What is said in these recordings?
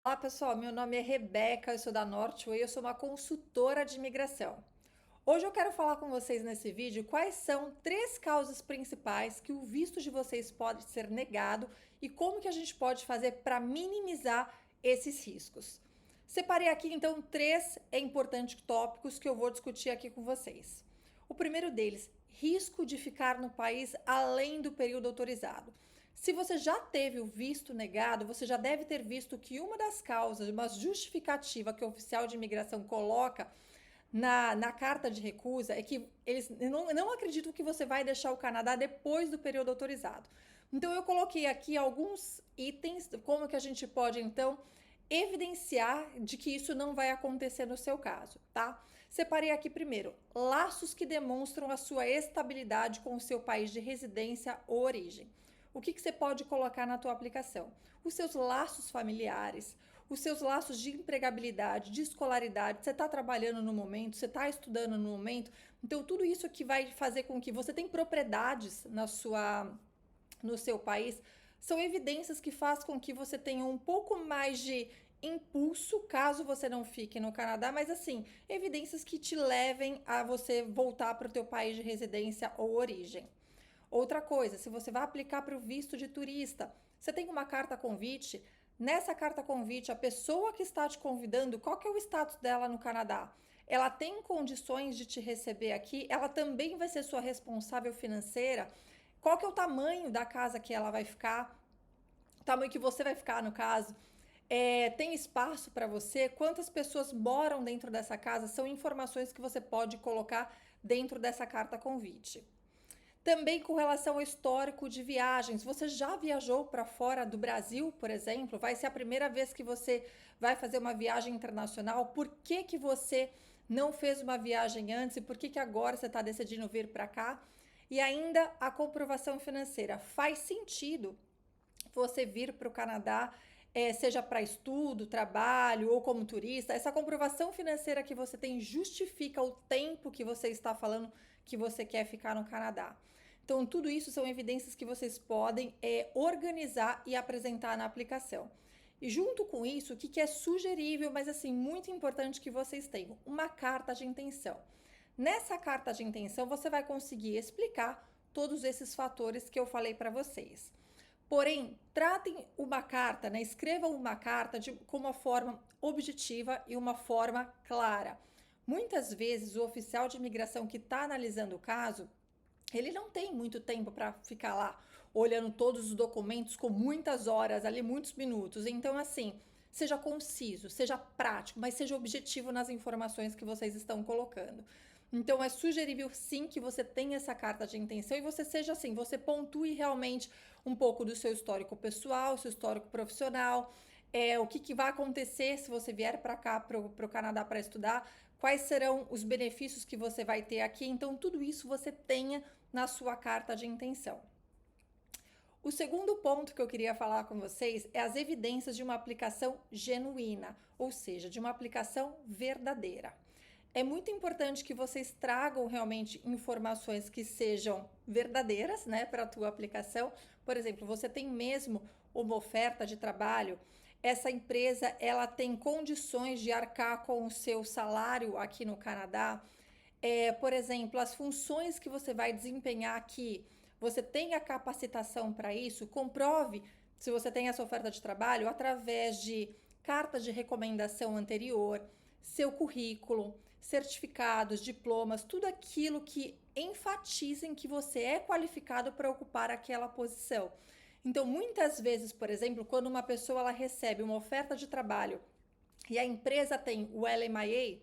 Olá pessoal, meu nome é Rebeca, eu sou da Northway, eu sou uma consultora de imigração. Hoje eu quero falar com vocês nesse vídeo quais são três causas principais que o visto de vocês pode ser negado e como que a gente pode fazer para minimizar esses riscos. Separei aqui então três importantes tópicos que eu vou discutir aqui com vocês. O primeiro deles, risco de ficar no país além do período autorizado. Se você já teve o visto negado, você já deve ter visto que uma das causas, uma justificativa que o oficial de imigração coloca na carta de recusa é que eles não acreditam que você vai deixar o Canadá depois do período autorizado. Então eu coloquei aqui alguns itens, como que a gente pode então evidenciar de que isso não vai acontecer no seu caso, tá? Separei aqui primeiro, laços que demonstram a sua estabilidade com o seu país de residência ou origem. O que você pode colocar na tua aplicação? Os seus laços familiares, os seus laços de empregabilidade, de escolaridade, você está trabalhando no momento, você está estudando no momento, então tudo isso que vai fazer com que você tenha propriedades no seu país, são evidências que fazem com que você tenha um pouco mais de impulso, caso você não fique no Canadá, mas assim, evidências que te levem a você voltar para o teu país de residência ou origem. Outra coisa, se você vai aplicar para o visto de turista, você tem uma carta convite. Nessa carta convite, a pessoa que está te convidando, qual que é o status dela no Canadá? Ela tem condições de te receber aqui? Ela também vai ser sua responsável financeira? Qual que é o tamanho da casa que ela vai ficar? O tamanho que você vai ficar, no caso? Tem espaço para você? Quantas pessoas moram dentro dessa casa? São informações que você pode colocar dentro dessa carta convite. Também com relação ao histórico de viagens, você já viajou para fora do Brasil, por exemplo? Vai ser a primeira vez que você vai fazer uma viagem internacional? Por que que você não fez uma viagem antes e por que que agora você está decidindo vir para cá? E ainda a comprovação financeira. Faz sentido você vir para o Canadá, seja para estudo, trabalho ou como turista, essa comprovação financeira que você tem justifica o tempo que você está falando que você quer ficar no Canadá. Então, tudo isso são evidências que vocês podem organizar e apresentar na aplicação. E junto com isso, o que é sugerível, mas assim, muito importante que vocês tenham? Uma carta de intenção. Nessa carta de intenção, você vai conseguir explicar todos esses fatores que eu falei para vocês. Porém, tratem uma carta, né? Escrevam uma carta com uma forma objetiva e uma forma clara. Muitas vezes o oficial de imigração que está analisando o caso, ele não tem muito tempo para ficar lá olhando todos os documentos com muitas horas ali, muitos minutos. Então, assim, seja conciso, seja prático, mas seja objetivo nas informações que vocês estão colocando. Então, é sugerível sim que você tenha essa carta de intenção e você seja assim, você pontue realmente um pouco do seu histórico pessoal, seu histórico profissional, o que vai acontecer se você vier para cá, para o Canadá para estudar, quais serão os benefícios que você vai ter aqui. Então, tudo isso você tenha na sua carta de intenção. O segundo ponto que eu queria falar com vocês é as evidências de uma aplicação genuína, ou seja, de uma aplicação verdadeira. É muito importante que vocês tragam realmente informações que sejam verdadeiras, né, para a tua aplicação. Por exemplo, você tem mesmo uma oferta de trabalho, essa empresa ela tem condições de arcar com o seu salário aqui no Canadá. Por exemplo, as funções que você vai desempenhar aqui, você tem a capacitação para isso? Comprove se você tem essa oferta de trabalho através de cartas de recomendação anterior, seu currículo, certificados, diplomas, tudo aquilo que enfatizem que você é qualificado para ocupar aquela posição. Então, muitas vezes, por exemplo, quando uma pessoa ela recebe uma oferta de trabalho e a empresa tem o LMIA,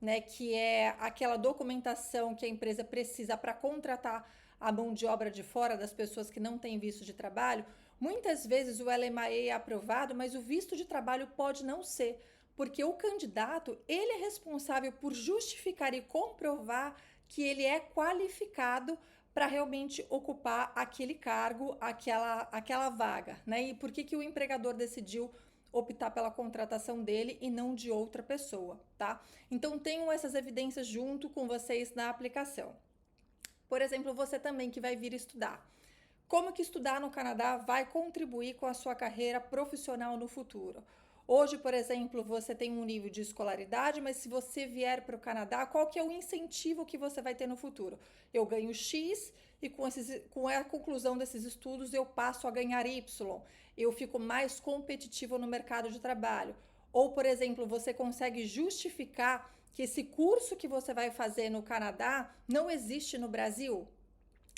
né, que é aquela documentação que a empresa precisa para contratar a mão de obra de fora das pessoas que não têm visto de trabalho, muitas vezes o LMIA é aprovado, mas o visto de trabalho pode não ser, porque o candidato ele é responsável por justificar e comprovar que ele é qualificado para realmente ocupar aquele cargo, aquela vaga, né? E por que o empregador decidiu optar pela contratação dele e não de outra pessoa, tá? Então tenham essas evidências junto com vocês na aplicação. Por exemplo, você também que vai vir estudar. Como que estudar no Canadá vai contribuir com a sua carreira profissional no futuro? Hoje, por exemplo, você tem um nível de escolaridade, mas se você vier para o Canadá, qual que é o incentivo que você vai ter no futuro? Eu ganho X e com a conclusão desses estudos eu passo a ganhar Y. Eu fico mais competitivo no mercado de trabalho. Ou, por exemplo, você consegue justificar que esse curso que você vai fazer no Canadá não existe no Brasil,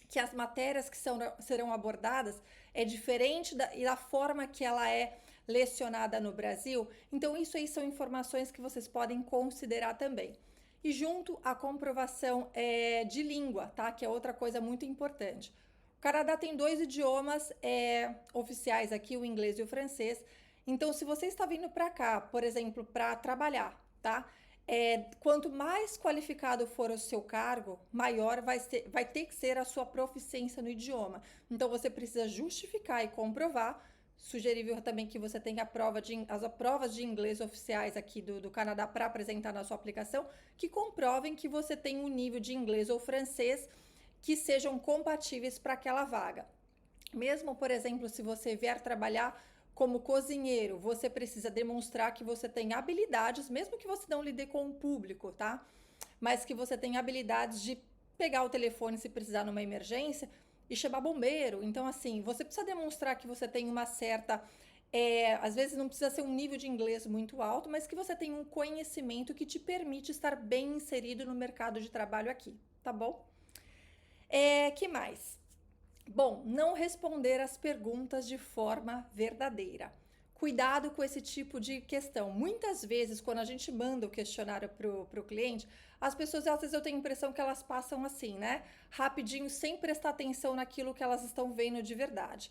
que as matérias que serão abordadas é diferente da forma que ela é lecionada no Brasil. Então, isso aí são informações que vocês podem considerar também. E junto a comprovação de língua, tá? Que é outra coisa muito importante. O Canadá tem 2 idiomas oficiais aqui, o inglês e o francês. Então, se você está vindo para cá, por exemplo, para trabalhar, tá? Quanto mais qualificado for o seu cargo, maior vai ter que ser a sua proficiência no idioma. Então, você precisa justificar e comprovar. Sugerível também que você tenha as provas de inglês oficiais aqui do Canadá para apresentar na sua aplicação, que comprovem que você tem um nível de inglês ou francês que sejam compatíveis para aquela vaga. Mesmo, por exemplo, se você vier trabalhar como cozinheiro, você precisa demonstrar que você tem habilidades, mesmo que você não lide com o público, tá? Mas que você tem habilidades de pegar o telefone se precisar numa emergência e chamar bombeiro. Então, assim, você precisa demonstrar que você tem uma certa. Às vezes não precisa ser um nível de inglês muito alto, mas que você tem um conhecimento que te permite estar bem inserido no mercado de trabalho aqui, tá bom? Que mais? Bom, não responder as perguntas de forma verdadeira. Cuidado com esse tipo de questão. Muitas vezes, quando a gente manda o questionário para o cliente, as pessoas, às vezes eu tenho a impressão que elas passam assim, né? Rapidinho, sem prestar atenção naquilo que elas estão vendo de verdade.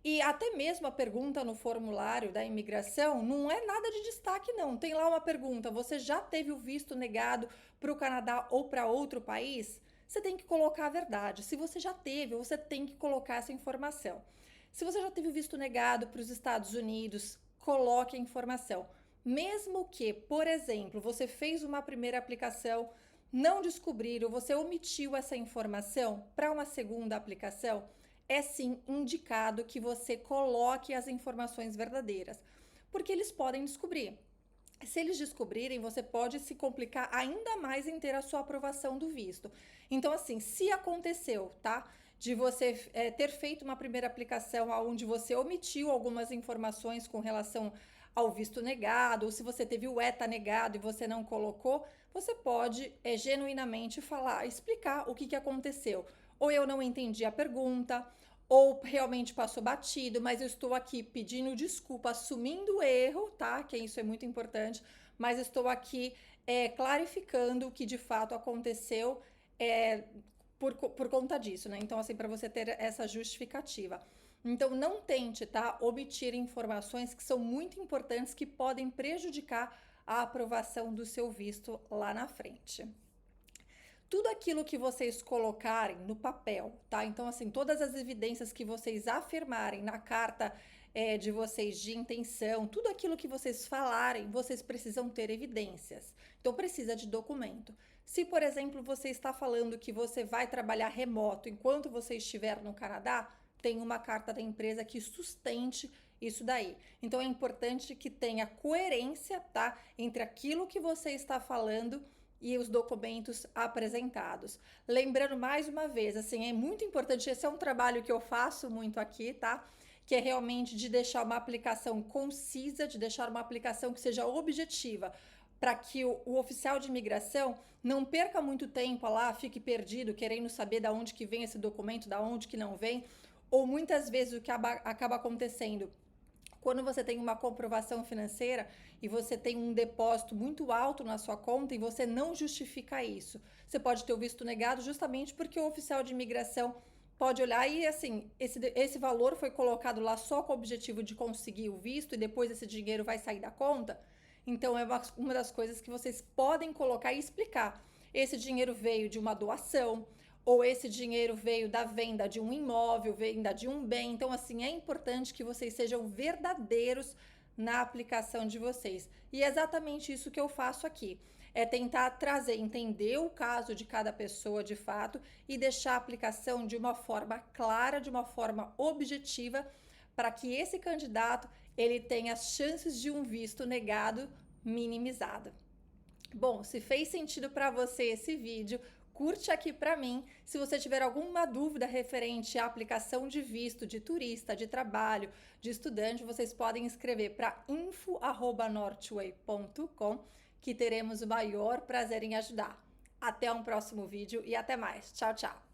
E até mesmo a pergunta no formulário da imigração não é nada de destaque, não. Tem lá uma pergunta: você já teve o visto negado para o Canadá ou para outro país? Você tem que colocar a verdade. Se você já teve, você tem que colocar essa informação. Se você já teve o visto negado para os Estados Unidos, coloque a informação. Mesmo que, por exemplo, você fez uma primeira aplicação, não descobriram, você omitiu essa informação para uma segunda aplicação, é sim indicado que você coloque as informações verdadeiras, porque eles podem descobrir. Se eles descobrirem, você pode se complicar ainda mais em ter a sua aprovação do visto. Então, assim, se aconteceu, tá? De você ter feito uma primeira aplicação onde você omitiu algumas informações com relação ao visto negado, ou se você teve o ETA negado e você não colocou, você pode genuinamente falar, explicar o que aconteceu. Ou eu não entendi a pergunta, ou realmente passou batido, mas eu estou aqui pedindo desculpa, assumindo o erro, tá? Que isso é muito importante, mas estou aqui clarificando o que de fato aconteceu por conta disso, né? Então, assim, para você ter essa justificativa. Então, não tente, tá? Omitir informações que são muito importantes, que podem prejudicar a aprovação do seu visto lá na frente. Tudo aquilo que vocês colocarem no papel, tá? Então, assim, todas as evidências que vocês afirmarem na carta de vocês de intenção, tudo aquilo que vocês falarem, vocês precisam ter evidências. Então, precisa de documento. Se, por exemplo, você está falando que você vai trabalhar remoto enquanto você estiver no Canadá, tem uma carta da empresa que sustente isso daí. Então, é importante que tenha coerência, tá? Entre aquilo que você está falando e os documentos apresentados. Lembrando mais uma vez, assim, é muito importante, esse é um trabalho que eu faço muito aqui, tá? Que é realmente de deixar uma aplicação concisa, de deixar uma aplicação que seja objetiva, para que o oficial de imigração não perca muito tempo lá, fique perdido, querendo saber de onde que vem esse documento, de onde que não vem, ou muitas vezes o que acaba acontecendo, quando você tem uma comprovação financeira e você tem um depósito muito alto na sua conta e você não justifica isso, você pode ter o visto negado justamente porque o oficial de imigração pode olhar e, assim, esse valor foi colocado lá só com o objetivo de conseguir o visto e depois esse dinheiro vai sair da conta. Então, é uma das coisas que vocês podem colocar e explicar. Esse dinheiro veio de uma doação, ou esse dinheiro veio da venda de um imóvel, venda de um bem. Então, assim, é importante que vocês sejam verdadeiros na aplicação de vocês. E é exatamente isso que eu faço aqui. É tentar trazer, entender o caso de cada pessoa de fato e deixar a aplicação de uma forma clara, de uma forma objetiva, para que esse candidato ele tem as chances de um visto negado minimizado. Bom, se fez sentido para você esse vídeo, curte aqui para mim. Se você tiver alguma dúvida referente à aplicação de visto de turista, de trabalho, de estudante, vocês podem escrever para info@northway.com, que teremos o maior prazer em ajudar. Até um próximo vídeo e até mais. Tchau, tchau!